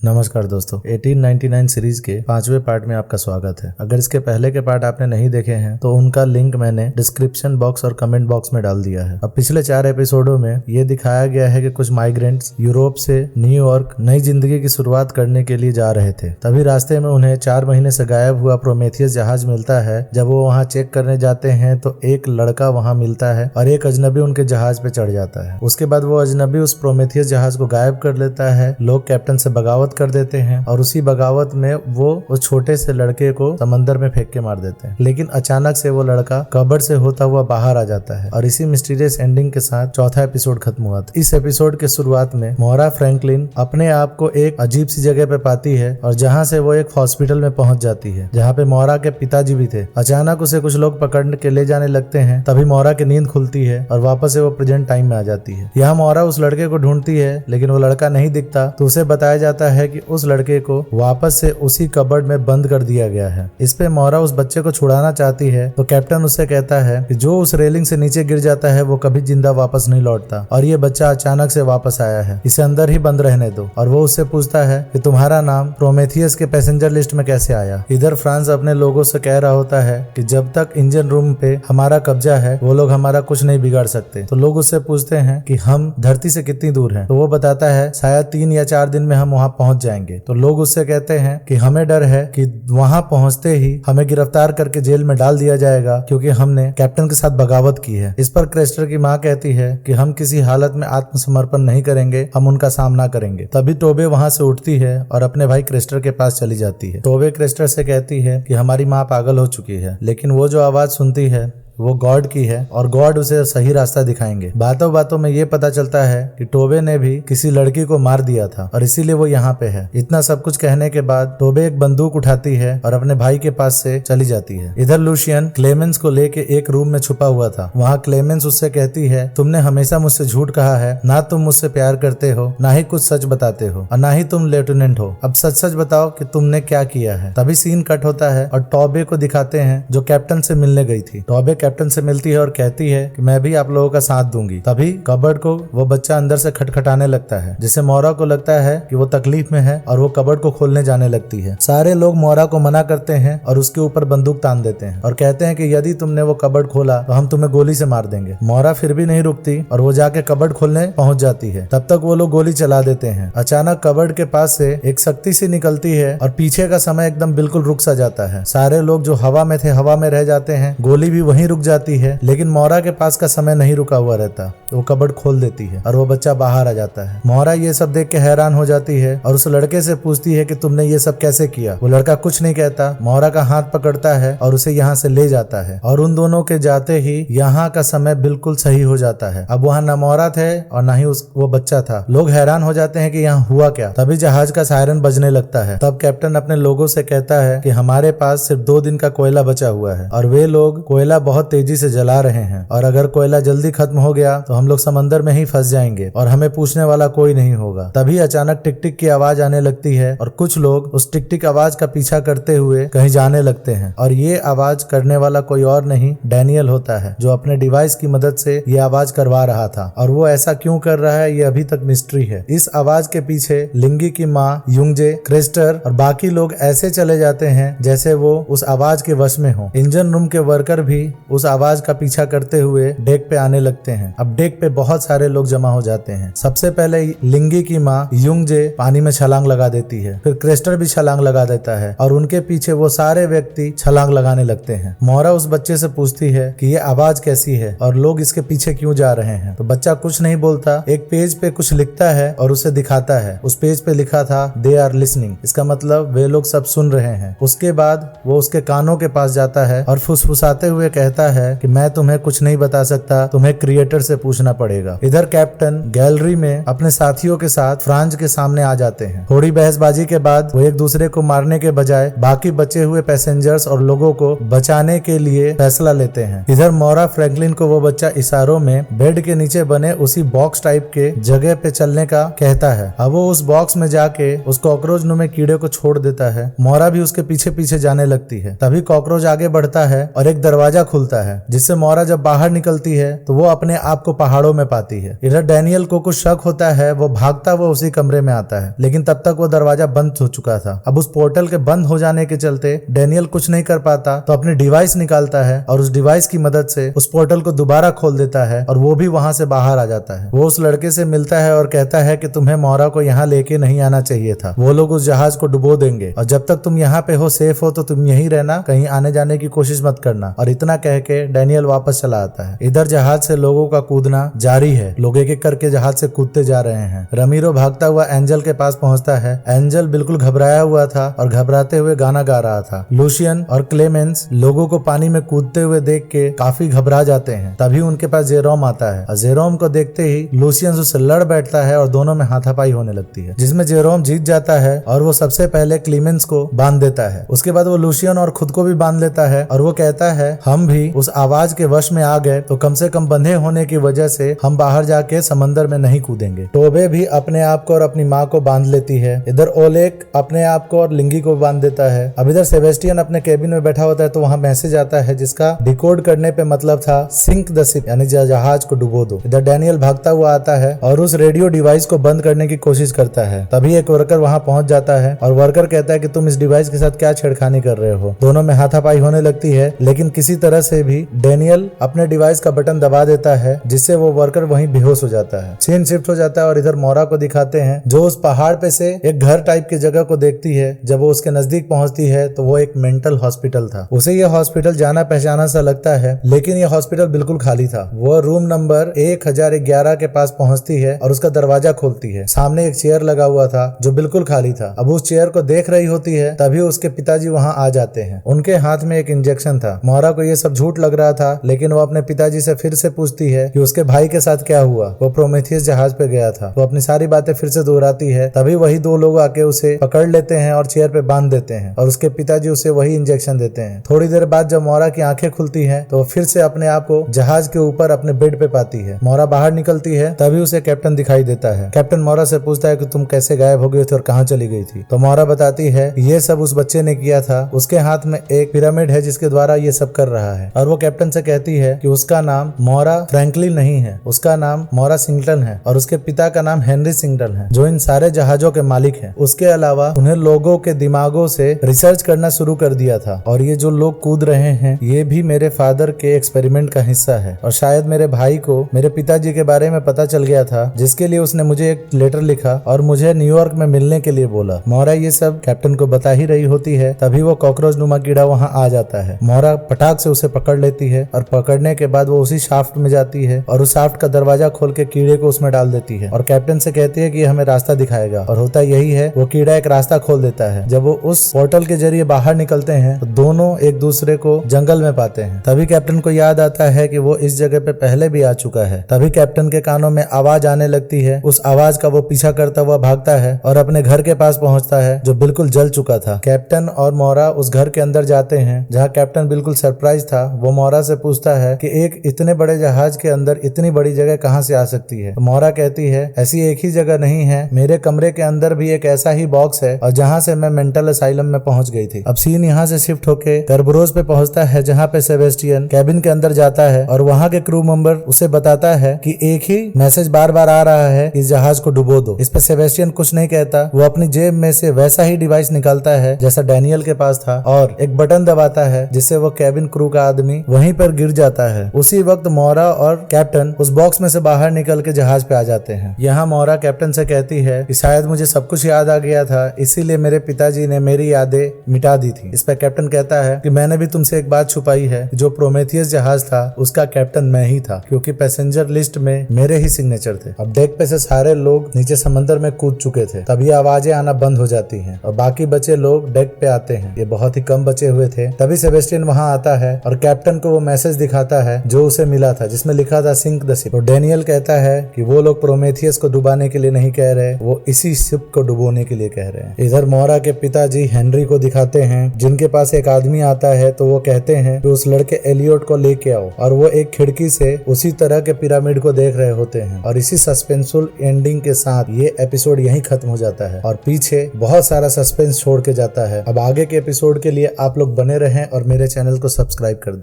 नमस्कार दोस्तों, 1899 सीरीज के 5वें पार्ट में आपका स्वागत है। अगर इसके पहले के पार्ट आपने नहीं देखे हैं तो उनका लिंक मैंने डिस्क्रिप्शन बॉक्स और कमेंट बॉक्स में डाल दिया है। अब पिछले 4 एपिसोडों में ये दिखाया गया है कि कुछ माइग्रेंट्स यूरोप से न्यूयॉर्क नई जिंदगी की शुरुआत करने के लिए जा रहे थे। तभी रास्ते में उन्हें 4 महीने से गायब हुआ प्रोमेथियस जहाज मिलता है। जब वो वहाँ चेक करने जाते हैं तो एक लड़का वहाँ मिलता है और एक अजनबी उनके जहाज पे चढ़ जाता है। उसके बाद वो अजनबी उस प्रोमेथियस जहाज को गायब कर लेता है। लोग कैप्टन से बगावत कर देते हैं और उसी बगावत में वो उस छोटे से लड़के को समंदर में फेंक के मार देते हैं। लेकिन अचानक से वो लड़का कब्र से होता हुआ बाहर आ जाता है और इसी मिस्टीरियस एंडिंग के साथ चौथा एपिसोड खत्म हुआ था। इस एपिसोड के शुरुआत में मोहरा फ्रैंकलिन अपने आप को एक अजीब सी जगह पे पाती है और जहाँ से वो एक हॉस्पिटल में पहुंच जाती है जहाँ पे मोहरा के पिताजी भी थे। अचानक उसे कुछ लोग पकड़ के ले जाने लगते हैं। तभी मोहरा की नींद खुलती है और वापस से वो प्रेजेंट टाइम में आ जाती है। यहाँ मोहरा उस लड़के को ढूंढती है लेकिन वो लड़का नहीं दिखता तो उसे बताया जाता है कि उस लड़के को वापस से उसी कबर्ड में बंद कर दिया गया है। इस पे मोहरा उस बच्चे को छुड़ाना चाहती है तो कैप्टन उससे कहता है कि जो उस रेलिंग से नीचे गिर जाता है वो कभी जिंदा वापस नहीं लौटता और ये बच्चा अचानक से वापस आया है, इसे अंदर ही बंद रहने दो। और वो उससे पूछता है कि तुम्हारा नाम प्रोमेथियस के पैसेंजर लिस्ट में कैसे आया। इधर फ्रांस अपने लोगों से कह रहा होता है कि जब तक इंजन रूम पे हमारा कब्जा है वो लोग हमारा कुछ नहीं बिगाड़ सकते। तो लोग उससे पूछते हैं कि हम धरती से कितनी दूर हैं। तो वो बताता है शायद 3 या 4 दिन में हम वहाँ पहुंच जाएंगे। तो लोग उससे कहते हैं कि हमें डर है कि वहां पहुंचते ही हमें गिरफ्तार करके जेल में डाल दिया जाएगा क्योंकि हमने कैप्टन के साथ बगावत की है। इस पर क्रेस्टर की मां कहती है कि हम किसी हालत में आत्मसमर्पण नहीं करेंगे, हम उनका सामना करेंगे। तभी टोबे वहां से उठती है और अपने भाई क्रेस्टर के पास चली जाती है। टोबे क्रेस्टर से कहती है कि हमारी माँ पागल हो चुकी है, लेकिन वो जो आवाज सुनती है वो गॉड की है और गॉड उसे सही रास्ता दिखाएंगे। बातों बातों में ये पता चलता है कि टोबे ने भी किसी लड़की को मार दिया था और इसीलिए वो यहाँ पे है। इतना सब कुछ कहने के बाद टोबे एक बंदूक उठाती है और अपने भाई के पास से चली जाती है। इधर लूशियन क्लेमेंस को लेके एक रूम में छुपा हुआ था। वहाँ क्लेमेंस उससे कहती है तुमने हमेशा मुझसे झूठ कहा है, ना तुम मुझसे प्यार करते हो ना ही कुछ सच बताते हो और ना ही तुम लेफ्टिनेंट हो। अब सच सच बताओ कि तुमने क्या किया है। तभी सीन कट होता है और टोबे को दिखाते हैं जो कैप्टन से मिलने गई थी। टोबे कैप्टन से मिलती है और कहती है कि मैं भी आप लोगों का साथ दूंगी। तभी कबर्ड को वो बच्चा अंदर से खटखटाने लगता है जिससे मोहरा को लगता है कि वो तकलीफ में है और वो कबर्ड को खोलने जाने लगती है। सारे लोग मोहरा को मना करते हैं और उसके ऊपर बंदूक तान देते हैं और कहते हैं कि यदि तुमने वो कबर्ड खोला तो हम तुम्हें गोली से मार देंगे। मोहरा फिर भी नहीं रुकती और वो जाके कबर्ड खोलने पहुंच जाती है। तब तक वो लोग गोली चला देते हैं। अचानक कबर्ड के पास से एक शक्ति सी निकलती है और पीछे का समय एकदम बिल्कुल रुक सा जाता है। सारे लोग जो हवा में थे हवा में रह जाते हैं, गोली भी वहीं रुक जाती है। लेकिन मोहरा के पास का समय नहीं रुका हुआ रहता, तो वो कबर्ड खोल देती है और वो बच्चा बाहर आ जाता है। मोहरा ये सब देख के हैरान हो जाती है और उस लड़के से पूछती है कि तुमने ये सब कैसे किया। वो लड़का कुछ नहीं कहता, मोहरा का हाथ पकड़ता है और उसे यहाँ से ले जाता है और उन दोनों के जाते ही यहाँ का समय बिल्कुल सही हो जाता है। अब वहाँ न मोहरा थे और न ही वो बच्चा था। लोग हैरान हो जाते हैं कि यहाँ हुआ क्या। तभी जहाज का सायरन बजने लगता है। तब कैप्टन अपने लोगों से कहता है कि हमारे पास सिर्फ 2 दिन का कोयला बचा हुआ है और वे लोग कोयला बहुत तेजी से जला रहे हैं और अगर कोयला जल्दी खत्म हो गया तो हम लोग समंदर में ही फंस जाएंगे और हमें पूछने वाला कोई नहीं होगा। तभी अचानक टिक टिक की आवाज आने लगती है और कुछ लोग उस टिक टिक आवाज का पीछा करते हुए कहीं जाने लगते हैं और ये आवाज करने वाला कोई और नहीं डैनियल होता है जो अपने डिवाइस की मदद से ये आवाज करवा रहा था और वो ऐसा क्यों कर रहा है ये अभी तक मिस्ट्री है। इस आवाज के पीछे लिंगी की माँ, युंगजे, क्रेस्टर और बाकी लोग ऐसे चले जाते हैं जैसे वो उस आवाज के वश में हो। इंजन रूम के वर्कर भी उस आवाज का पीछा करते हुए डेक पे आने लगते हैं। अब डेक पे बहुत सारे लोग जमा हो जाते हैं। सबसे पहले लिंगी की माँ युंगजे पानी में छलांग लगा देती है, फिर क्रेस्टर भी छलांग लगा देता है और उनके पीछे वो सारे व्यक्ति छलांग लगाने लगते हैं। मोहरा उस बच्चे से पूछती है कि ये आवाज कैसी है और लोग इसके पीछे क्यों जा रहे हैं। तो बच्चा कुछ नहीं बोलता, एक पेज पे कुछ लिखता है और उसे दिखाता है। उस पेज पे लिखा था दे आर लिसनिंग, इसका मतलब वे लोग सब सुन रहे हैं। उसके बाद वो उसके कानों के पास जाता है और फुसफुसाते हुए कहता है कि मैं तुम्हें कुछ नहीं बता सकता, तुम्हें क्रिएटर से पूछना पड़ेगा। इधर कैप्टन गैलरी में अपने साथियों के साथ फ्रांस के सामने आ जाते हैं। थोड़ी बहसबाजी के बाद वो एक दूसरे को मारने के बजाय बाकी बचे हुए पैसेंजर्स और लोगों को बचाने के लिए फैसला लेते हैं। इधर मोहरा फ्रैंकलिन को वो बच्चा इशारों में बेड के नीचे बने उसी बॉक्स टाइप के जगह पे चलने का कहता है। अब वो उस बॉक्स में जाके उस कॉकरोच नुमे कीड़े को छोड़ देता है। मोहरा भी उसके पीछे पीछे जाने लगती है। तभी कॉकरोच आगे बढ़ता है और एक दरवाजा खुलता खोलता है, जिससे मोरा जब बाहर निकलती है तो वो अपने आप को पहाड़ों में पाती है। इधर डैनियल को कुछ शक होता है, वो भागता हुआ उसी कमरे में आता है, लेकिन तब तक वो दरवाजा बंद हो चुका था। अब उस पोर्टल के बंद हो जाने के चलते डैनियल कुछ नहीं कर पाता, तो अपनी डिवाइस निकालता है और उस डिवाइस की मदद से उस पोर्टल को दोबारा खोल देता है और वो भी वहां से बाहर आ जाता है। वो उस लड़के से मिलता है और कहता है कि तुम्हें मोरा को यहाँ लेके नहीं आना चाहिए था, वो लोग उस जहाज को डुबो देंगे और जब तक तुम यहाँ पे हो, सेफ हो, तो तुम यहीं रहना, कहीं आने जाने की कोशिश मत करना। और इतना कह के डैनियल वापस चला आता है। इधर जहाज से लोगों का कूदना जारी है, लोग एक एक करके जहाज से कूदते जा रहे हैं। रमीरो भागता हुआ एंजल के पास पहुंचता है। एंजल बिल्कुल घबराया हुआ था और घबराते हुए गाना गा रहा था। लूशियन और क्लेमेंस लोगों को पानी में कूदते हुए देख के काफी घबरा जाते हैं। तभी उनके पास जेरोम आता है और जेरोम को देखते ही लूशियन उससे लड़ बैठता है और दोनों में हाथापाई होने लगती है, जिसमें जेरोम जीत जाता है और वो सबसे पहले क्लेमेंस को बांध देता है। उसके बाद वो लूशियन और खुद को भी बांध लेता है और वो कहता है हम भी उस आवाज के वश में आ गए तो कम से कम बंधे होने की वजह से हम बाहर जाके समंदर में नहीं कूदेंगे। टोबे भी अपने आप को और अपनी माँ को बांध लेती है। इधर ओलेक अपने आप को और लिंगी को बांध देता है। अब इधर सेबेस्टियन अपने केबिन में बैठा होता है तो वहाँ मैसेज आता है जिसका डिकोड करने पे मतलब था सिंक द शिप, यानी जहाज को डुबो दो। इधर डैनियल भागता हुआ आता है और उस रेडियो डिवाइस को बंद करने की कोशिश करता है। तभी एक वर्कर वहाँ पहुंच जाता है और वर्कर कहता है कि तुम इस डिवाइस के साथ क्या छेड़खानी कर रहे हो। दोनों में हाथापाई होने लगती है, लेकिन किसी तरह से भी डैनियल अपने डिवाइस का बटन दबा देता है, जिससे वो वर्कर वहीं बेहोश हो जाता है। सीन शिफ्ट हो जाता है और इधर मोरा को दिखाते हैं जो उस पहाड़ पे से एक घर टाइप की जगह को देखती है। जब वो उसके नजदीक पहुंचती है तो वो एक मेंटल हॉस्पिटल था। उसे ये हॉस्पिटल जाना पहचाना सा लगता है, लेकिन ये हॉस्पिटल बिल्कुल खाली था। वो रूम नंबर 1011 के पास पहुंचती है और उसका दरवाजा खोलती है। सामने एक चेयर लगा हुआ था जो बिल्कुल खाली था। अब उस चेयर को देख रही होती है, तभी उसके पिताजी वहां आ जाते हैं। उनके हाथ में एक इंजेक्शन था। मोरा को ये सब झूठ लग रहा था, लेकिन वो अपने पिताजी से फिर से पूछती है कि उसके भाई के साथ क्या हुआ। वो प्रोमेथियस जहाज पे गया था। वो अपनी सारी बातें फिर से दोहराती है। तभी वही दो लोग आके उसे पकड़ लेते हैं और चेयर पे बांध देते हैं और उसके पिताजी उसे वही इंजेक्शन देते हैं। थोड़ी देर बाद जब मोरा की आंखें खुलती हैं तो वो फिर से अपने आप को जहाज के ऊपर अपने बेड पे पाती है। मोरा बाहर निकलती है, तभी उसे कैप्टन दिखाई देता है। कैप्टन मोरा से पूछता है कि तुम कैसे गायब हो गई थी और कहाँ चली गई थी। तो मोरा बताती है ये सब उस बच्चे ने किया था। उसके हाथ में एक पिरामिड है जिसके द्वारा ये सब कर रहा है। और वो कैप्टन से कहती है कि उसका नाम मोरा फ्रैंकलिन नहीं है, उसका नाम मोरा सिंगटन है और उसके पिता का नाम हेनरी सिंगटन है, जो इन सारे जहाजों के मालिक हैं। उसके अलावा उन्हें लोगों के दिमागों से रिसर्च करना शुरू कर दिया था और ये जो लोग कूद रहे हैं ये भी मेरे फादर के एक्सपेरिमेंट का हिस्सा है। और शायद मेरे भाई को मेरे पिताजी के बारे में पता चल गया था, जिसके लिए उसने मुझे एक लेटर लिखा और मुझे न्यूयॉर्क में मिलने के लिए बोला। मोरा ये सब कैप्टन को बता ही रही होती है, तभी वो कॉकरोच नुमा कीड़ा वहाँ आ जाता है। मोरा पटाख से उसे पकड़ लेती है और पकड़ने के बाद वो उसी शाफ्ट में जाती है और उस शाफ्ट का दरवाजा खोल के कीड़े को उसमें डाल देती है और कैप्टन से कहती है कि हमें रास्ता दिखाएगा। और होता यही है, वो कीड़ा एक रास्ता खोल देता है। जब वो उस पोर्टल के जरिए बाहर निकलते हैं तो दोनों एक दूसरे को जंगल में पाते हैं। तभी कैप्टन को याद आता है कि वो इस जगह पे पहले भी आ चुका है। तभी कैप्टन के कानों में आवाज आने लगती है। उस आवाज का वो पीछा करता हुआ भागता है और अपने घर के पास पहुंचता है जो बिल्कुल जल चुका था। कैप्टन और मोरा उस घर के अंदर जाते हैं जहाँ कैप्टन बिल्कुल सरप्राइज था। वो मोरा से पूछता है कि एक इतने बड़े जहाज के अंदर इतनी बड़ी जगह कहाँ से आ सकती है। तो मोरा कहती है ऐसी एक ही जगह नहीं है, मेरे कमरे के अंदर भी एक ऐसा ही बॉक्स है और जहाँ से मैं मेंटल असाइलम में पहुंच गई थी। अब सीन यहाँ से शिफ्ट होके कर्बरोज पे पहुंचता है जहाँ पे सेबेस्टियन कैबिन के अंदर जाता है और वहाँ के क्रू मेंबर उसे बताता है कि एक ही मैसेज बार बार आ रहा है, इस जहाज को डुबो दो। इस पे सेबेस्टियन कुछ नहीं कहता। वो अपनी जेब में से वैसा ही डिवाइस निकालता है जैसा डैनियल के पास था और एक बटन दबाता है जिससे वो कैबिन क्रू का आदमी वहीं पर गिर जाता है। उसी वक्त मोरा और कैप्टन उस बॉक्स में से बाहर निकल के जहाज पे आ जाते हैं। यहाँ मोरा कैप्टन से कहती है कि शायद मुझे सब कुछ याद आ गया था, इसीलिए मेरे पिताजी ने मेरी यादें मिटा दी थी। इस पे कैप्टन कहता है कि मैंने भी तुमसे एक बात छुपाई है, जो प्रोमेथियस जहाज था उसका कैप्टन मैं ही था, क्योंकि पैसेंजर लिस्ट में मेरे ही सिग्नेचर थे। अब डेक पे से सारे लोग नीचे समंदर में कूद चुके थे। तभी आवाजें आना बंद हो जाती हैं और बाकी बचे लोग डेक पे आते हैं। ये बहुत ही कम बचे हुए थे। तभी सेबेस्टियन वहां आता है और कैप्टन को वो मैसेज दिखाता है जो उसे मिला था, जिसमें लिखा था सिंक द शिप। तो डैनियल कहता है कि वो लोग प्रोमेथियस को डुबाने के लिए नहीं कह रहे, वो इसी शिप को डुबोने के लिए कह रहे हैं। इधर मोरा के पिताजी हेनरी को दिखाते हैं, जिनके पास एक आदमी आता है तो वो कहते हैं कि उस लड़के एलियोट को लेके आओ, और वो एक खिड़की से उसी तरह के पिरामिड को देख रहे होते हैं। और इसी सस्पेंसफुल एंडिंग के साथ ये एपिसोड यहीं खत्म हो जाता है और पीछे बहुत सारा सस्पेंस छोड़ के जाता है। अब आगे के एपिसोड के लिए आप लोग बने रहें और मेरे चैनल को सब्सक्राइब कर दें।